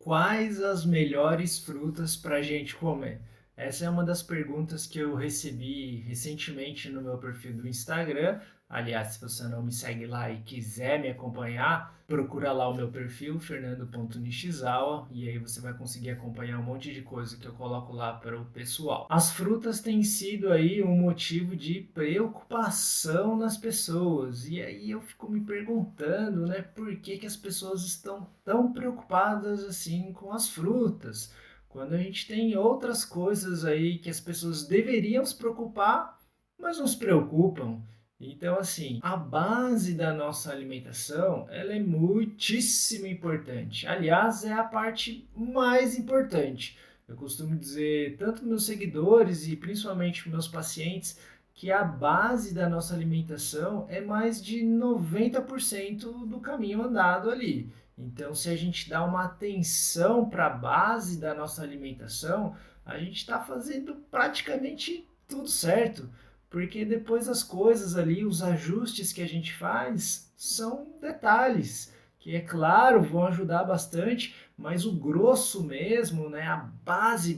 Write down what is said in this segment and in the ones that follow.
Quais as melhores frutas para a gente comer? Essa é uma das perguntas que eu recebi recentemente no meu perfil do Instagram. Aliás, se você não me segue lá e quiser me acompanhar, procura lá o meu perfil, fernando.nishizawa, e aí você vai conseguir acompanhar um monte de coisa que eu coloco lá para o pessoal. As frutas têm sido aí um motivo de preocupação nas pessoas, e aí eu fico me perguntando, né, por que que as pessoas estão tão preocupadas assim com as frutas, quando a gente tem outras coisas aí que as pessoas deveriam se preocupar, mas não se preocupam. Então, assim, a base da nossa alimentação, ela é muitíssimo importante. Aliás, é a parte mais importante. Eu costumo dizer, tanto meus seguidores e principalmente meus pacientes, que a base da nossa alimentação é mais de 90% do caminho andado ali. Então, se a gente dá uma atenção para a base da nossa alimentação, a gente está fazendo praticamente tudo certo, porque depois as coisas ali, os ajustes que a gente faz, são detalhes que, é claro, vão ajudar bastante, mas o grosso mesmo, né, a base,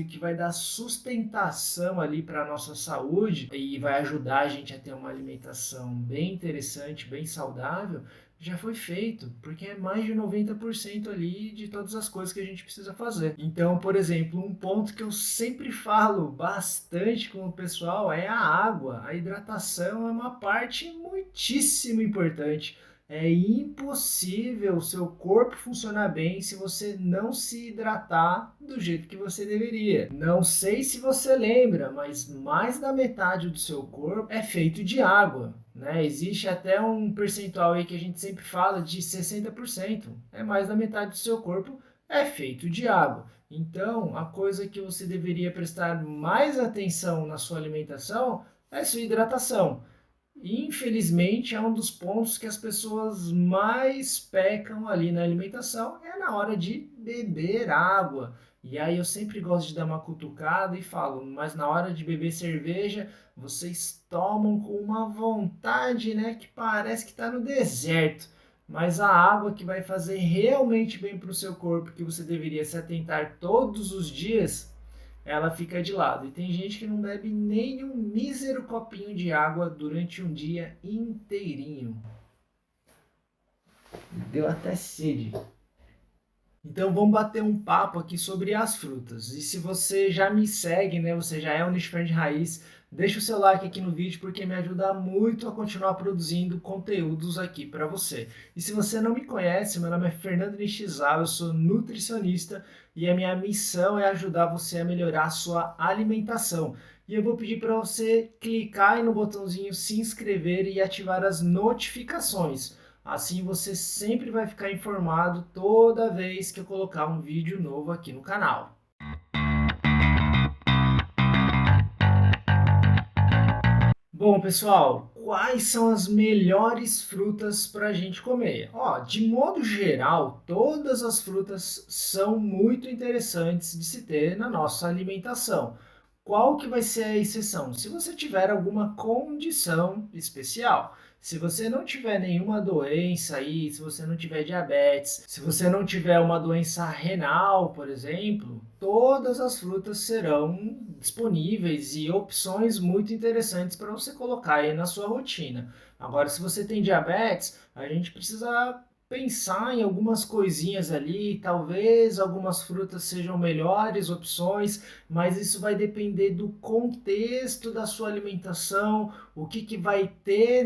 que vai dar sustentação ali para a nossa saúde e vai ajudar a gente a ter uma alimentação bem interessante, bem saudável, já foi feito, porque é mais de 90% ali de todas as coisas que a gente precisa fazer. Então, por exemplo, um ponto que eu sempre falo bastante com o pessoal é a água. A hidratação é uma parte muitíssimo importante. É impossível o seu corpo funcionar bem se você não se hidratar do jeito que você deveria. Não sei se você lembra, mas mais da metade do seu corpo é feito de água, né? Existe até um percentual aí que a gente sempre fala de 60%. É mais da metade do seu corpo é feito de água. Então, a coisa que você deveria prestar mais atenção na sua alimentação é sua hidratação. Infelizmente, é um dos pontos que as pessoas mais pecam ali na alimentação, é na hora de beber água. E aí eu sempre gosto de dar uma cutucada e falo, mas na hora de beber cerveja, vocês tomam com uma vontade, né, que parece que está no deserto. Mas a água que vai fazer realmente bem para o seu corpo, que você deveria se atentar todos os dias, ela fica de lado. E tem gente que não bebe nem um mísero copinho de água durante um dia inteirinho. Deu até sede. Então vamos bater um papo aqui sobre as frutas. E se você já me segue, né, você já é um Nicho de Raiz, deixa o seu like aqui no vídeo porque me ajuda muito a continuar produzindo conteúdos aqui para você. E se você não me conhece, meu nome é Fernando Nishizawa, eu sou nutricionista e a minha missão é ajudar você a melhorar a sua alimentação. E eu vou pedir para você clicar aí no botãozinho se inscrever e ativar as notificações. Assim você sempre vai ficar informado toda vez que eu colocar um vídeo novo aqui no canal. Bom, pessoal, quais são as melhores frutas para a gente comer? Ó, de modo geral, todas as frutas são muito interessantes de se ter na nossa alimentação. Qual que vai ser a exceção? Se você tiver alguma condição especial. Se você não tiver nenhuma doença aí, se você não tiver diabetes, se você não tiver uma doença renal, por exemplo, todas as frutas serão disponíveis e opções muito interessantes para você colocar aí na sua rotina. Agora, se você tem diabetes, a gente precisa pensar em algumas coisinhas ali, talvez algumas frutas sejam melhores opções, mas isso vai depender do contexto da sua alimentação, o que, que vai ter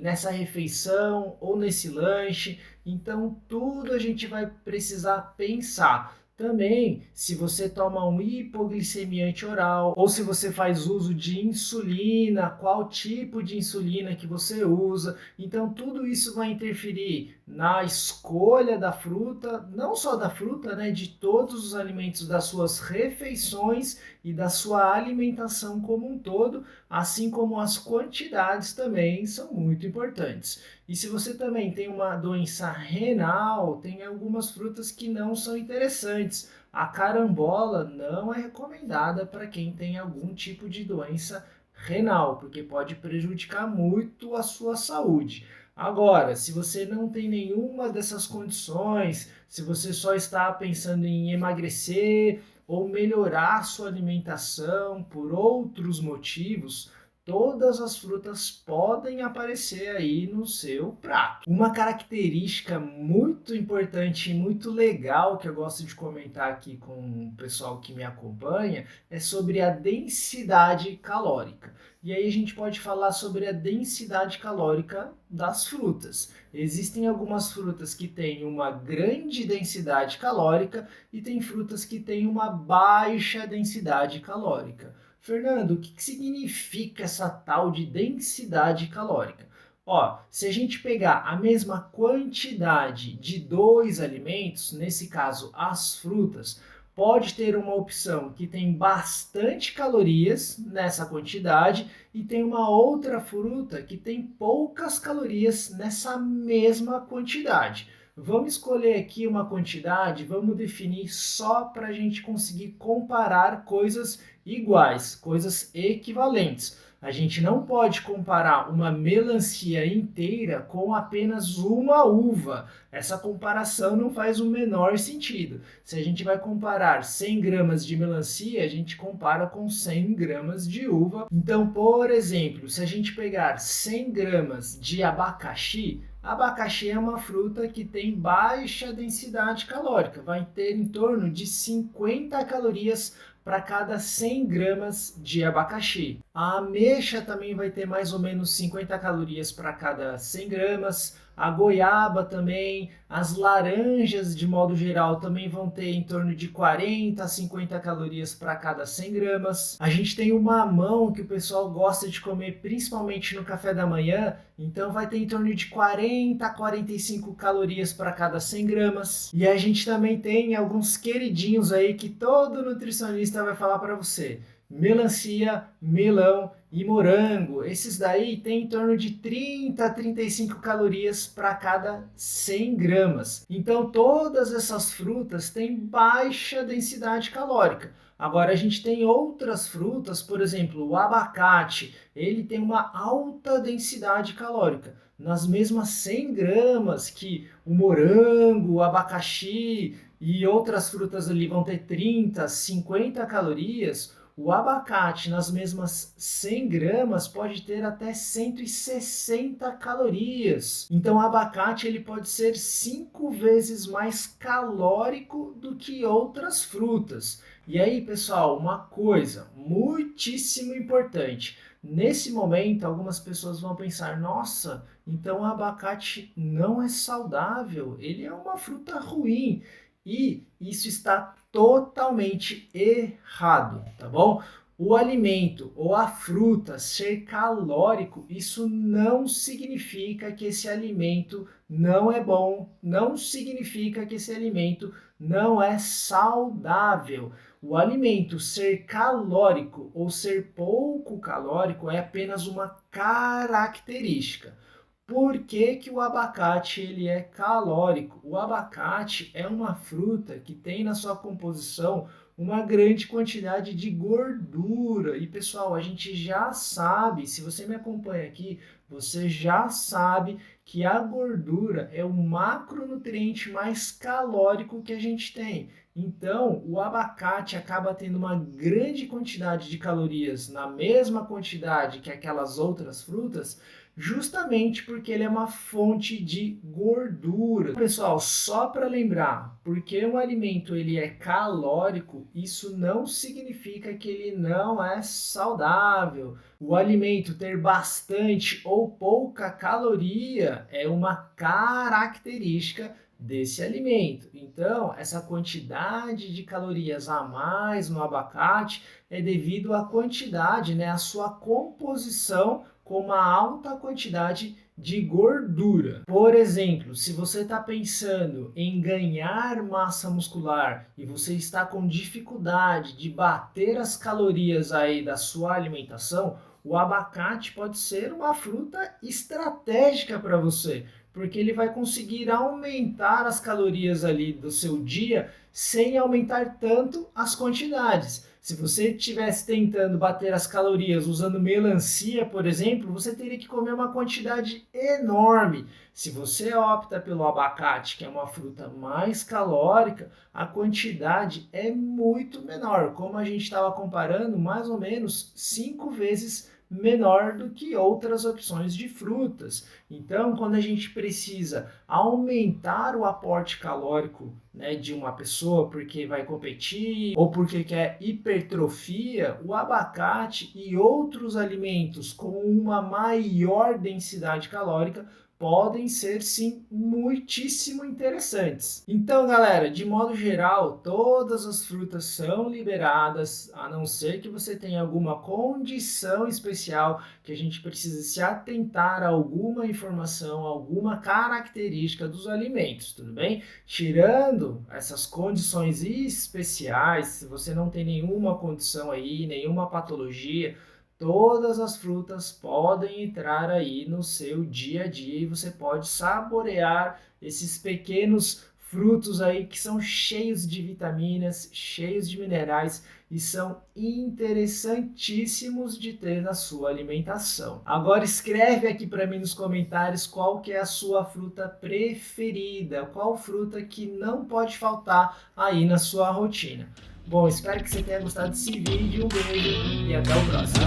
nessa refeição ou nesse lanche. Então, tudo a gente vai precisar pensar. Também, se você toma um hipoglicemiante oral ou se você faz uso de insulina, qual tipo de insulina que você usa. Então, tudo isso vai interferir na escolha da fruta, não só da fruta, né, de todos os alimentos das suas refeições e da sua alimentação como um todo, assim como as quantidades também são muito importantes. E se você também tem uma doença renal, tem algumas frutas que não são interessantes. A carambola não é recomendada para quem tem algum tipo de doença renal, porque pode prejudicar muito a sua saúde. Agora, se você não tem nenhuma dessas condições, se você só está pensando em emagrecer ou melhorar sua alimentação por outros motivos, todas as frutas podem aparecer aí no seu prato. Uma característica muito importante e muito legal que eu gosto de comentar aqui com o pessoal que me acompanha é sobre a densidade calórica. E aí a gente pode falar sobre a densidade calórica das frutas. Existem algumas frutas que têm uma grande densidade calórica e tem frutas que têm uma baixa densidade calórica. Fernando, o que significa essa tal de densidade calórica? Ó, se a gente pegar a mesma quantidade de dois alimentos, nesse caso as frutas, pode ter uma opção que tem bastante calorias nessa quantidade e tem uma outra fruta que tem poucas calorias nessa mesma quantidade. Vamos escolher aqui uma quantidade, vamos definir só para a gente conseguir comparar coisas iguais, coisas equivalentes. A gente não pode comparar uma melancia inteira com apenas uma uva. Essa comparação não faz o menor sentido. Se a gente vai comparar 100 gramas de melancia, a gente compara com 100 gramas de uva. Então, por exemplo, se a gente pegar 100 gramas de abacaxi, abacaxi é uma fruta que tem baixa densidade calórica, vai ter em torno de 50 calorias para cada 100 gramas de abacaxi. A ameixa também vai ter mais ou menos 50 calorias para cada 100 gramas. A goiaba também, as laranjas de modo geral também vão ter em torno de 40 a 50 calorias para cada 100 gramas. A gente tem o mamão que o pessoal gosta de comer principalmente no café da manhã, então vai ter em torno de 40 a 45 calorias para cada 100 gramas. E a gente também tem alguns queridinhos aí que todo nutricionista vai falar para você. Melancia, melão e morango. Esses daí têm em torno de 30 a 35 calorias para cada 100 gramas. Então todas essas frutas têm baixa densidade calórica. Agora a gente tem outras frutas, por exemplo, o abacate, ele tem uma alta densidade calórica. Nas mesmas 100 gramas que o morango, o abacaxi e outras frutas ali vão ter 30, 50 calorias, o abacate, nas mesmas 100 gramas, pode ter até 160 calorias. Então, o abacate ele pode ser 5 vezes mais calórico do que outras frutas. E aí, pessoal, uma coisa muitíssimo importante. Nesse momento, algumas pessoas vão pensar, nossa, então o abacate não é saudável, ele é uma fruta ruim. E isso está totalmente errado, tá bom? O alimento ou a fruta ser calórico, isso não significa que esse alimento não é bom, não significa que esse alimento não é saudável. O alimento ser calórico ou ser pouco calórico é apenas uma característica. Por que que o abacate ele é calórico? O abacate é uma fruta que tem na sua composição uma grande quantidade de gordura. E pessoal, a gente já sabe, se você me acompanha aqui, você já sabe que a gordura é o macronutriente mais calórico que a gente tem. Então, o abacate acaba tendo uma grande quantidade de calorias na mesma quantidade que aquelas outras frutas, justamente porque ele é uma fonte de gordura. Pessoal, só para lembrar, porque um alimento ele é calórico, isso não significa que ele não é saudável. O alimento ter bastante ou pouca caloria é uma característica desse alimento. Então, essa quantidade de calorias a mais no abacate é devido à quantidade, né, à sua composição com uma alta quantidade de gordura. Por exemplo, se você está pensando em ganhar massa muscular e você está com dificuldade de bater as calorias aí da sua alimentação, o abacate pode ser uma fruta estratégica para você, Porque ele vai conseguir aumentar as calorias ali do seu dia sem aumentar tanto as quantidades. Se você estivesse tentando bater as calorias usando melancia, por exemplo, você teria que comer uma quantidade enorme. Se você opta pelo abacate, que é uma fruta mais calórica, a quantidade é muito menor. Como a gente estava comparando, mais ou menos 5 vezes menor do que outras opções de frutas. Então, quando a gente precisa aumentar o aporte calórico, né, de uma pessoa porque vai competir ou porque quer hipertrofia, o abacate e outros alimentos com uma maior densidade calórica podem ser sim muitíssimo interessantes. Então, galera, de modo geral, todas as frutas são liberadas, a não ser que você tenha alguma condição especial que a gente precisa se atentar a alguma informação, alguma característica dos alimentos, tudo bem? Tirando essas condições especiais, se você não tem nenhuma condição aí, nenhuma patologia, todas as frutas podem entrar aí no seu dia a dia e você pode saborear esses pequenos frutos aí que são cheios de vitaminas, cheios de minerais e são interessantíssimos de ter na sua alimentação. Agora escreve aqui para mim nos comentários qual que é a sua fruta preferida, qual fruta que não pode faltar aí na sua rotina. Bom, espero que você tenha gostado desse vídeo, um beijo e até o próximo.